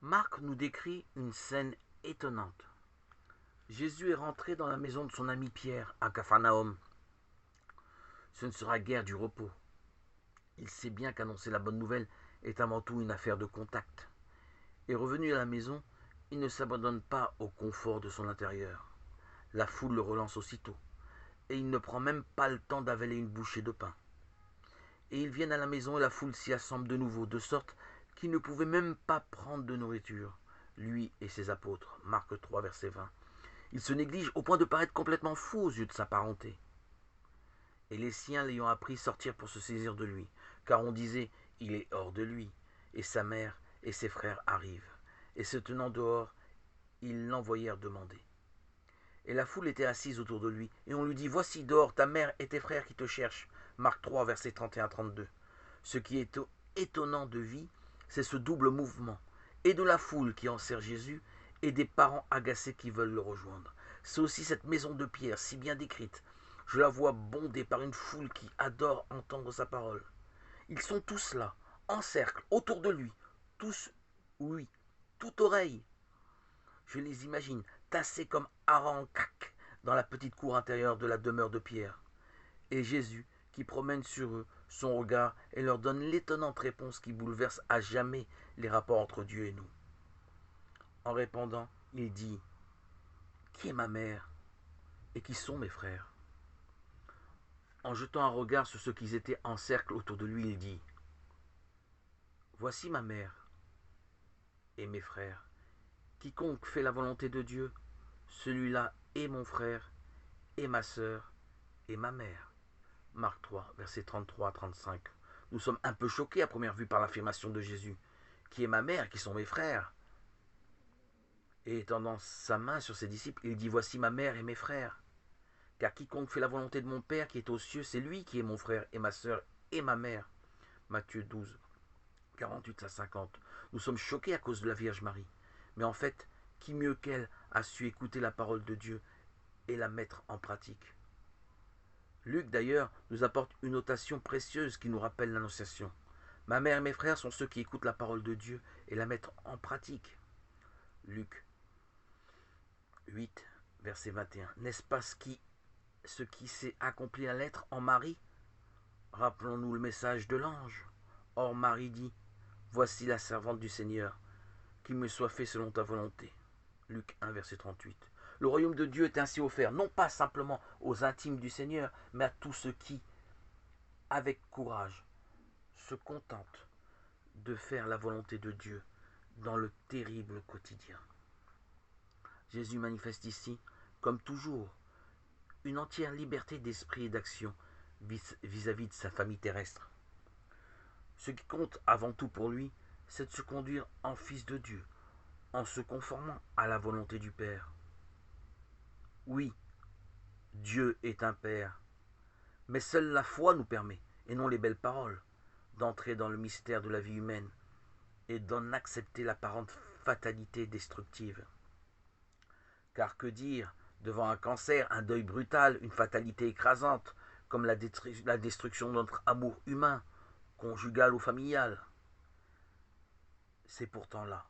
Marc nous décrit une scène étonnante. Jésus est rentré dans la maison de son ami Pierre, à Capharnaüm. Ce ne sera guère du repos. Il sait bien qu'annoncer la bonne nouvelle est avant tout une affaire de contact. Et revenu à la maison, il ne s'abandonne pas au confort de son intérieur. La foule le relance aussitôt, et il ne prend même pas le temps d'avaler une bouchée de pain. Et ils viennent à la maison et la foule s'y assemble de nouveau, de sorte qu'il ne pouvait même pas prendre de nourriture, lui et ses apôtres. Marc 3, verset 20. Il se néglige au point de paraître complètement fou aux yeux de sa parenté. Et les siens l'ayant appris sortirent pour se saisir de lui, car on disait « il est hors de lui », et sa mère et ses frères arrivent. Et se tenant dehors, ils l'envoyèrent demander. Et la foule était assise autour de lui, et on lui dit « Voici dehors ta mère et tes frères qui te cherchent ». Marc 3, versets 31-32. Ce qui est étonnant de vie, c'est ce double mouvement, et de la foule qui enserre Jésus, et des parents agacés qui veulent le rejoindre. C'est aussi cette maison de pierre, si bien décrite. Je la vois bondée par une foule qui adore entendre sa parole. Ils sont tous là, en cercle, autour de lui, tous, oui, toute oreille. Je les imagine tassés comme harengs dans la petite cour intérieure de la demeure de Pierre. Et Jésus, qui promène sur eux son regard et leur donne l'étonnante réponse qui bouleverse à jamais les rapports entre Dieu et nous. En répondant, il dit « Qui est ma mère et qui sont mes frères ?» En jetant un regard sur ceux qui étaient en cercle autour de lui, il dit « Voici ma mère et mes frères. Quiconque fait la volonté de Dieu, celui-là est mon frère et ma sœur et ma mère. » Marc 3, versets 33 à 35. Nous sommes un peu choqués à première vue par l'affirmation de Jésus. Qui est ma mère, qui sont mes frères? Et étendant sa main sur ses disciples, il dit, voici ma mère et mes frères. Car quiconque fait la volonté de mon Père qui est aux cieux, c'est lui qui est mon frère et ma sœur et ma mère. Matthieu 12, 48 à 50. Nous sommes choqués à cause de la Vierge Marie. Mais en fait, qui mieux qu'elle a su écouter la parole de Dieu et la mettre en pratique? Luc, d'ailleurs, nous apporte une notation précieuse qui nous rappelle l'Annonciation. Ma mère et mes frères sont ceux qui écoutent la parole de Dieu et la mettent en pratique. Luc 8, verset 21. N'est-ce pas ce qui s'est accompli à l'être en Marie? Rappelons-nous le message de l'ange. Or Marie dit, voici la servante du Seigneur, qu'il me soit fait selon ta volonté. Luc 1, verset 38. Le royaume de Dieu est ainsi offert, non pas simplement aux intimes du Seigneur, mais à tous ceux qui, avec courage, se contentent de faire la volonté de Dieu dans le terrible quotidien. Jésus manifeste ici, comme toujours, une entière liberté d'esprit et d'action vis-à-vis de sa famille terrestre. Ce qui compte avant tout pour lui, c'est de se conduire en fils de Dieu, en se conformant à la volonté du Père. Oui, Dieu est un Père, mais seule la foi nous permet, et non les belles paroles, d'entrer dans le mystère de la vie humaine et d'en accepter l'apparente fatalité destructive. Car que dire devant un cancer, un deuil brutal, une fatalité écrasante, comme la destruction de notre amour humain, conjugal ou familial? C'est pourtant là,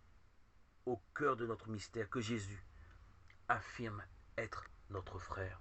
au cœur de notre mystère, que Jésus affirme être notre frère.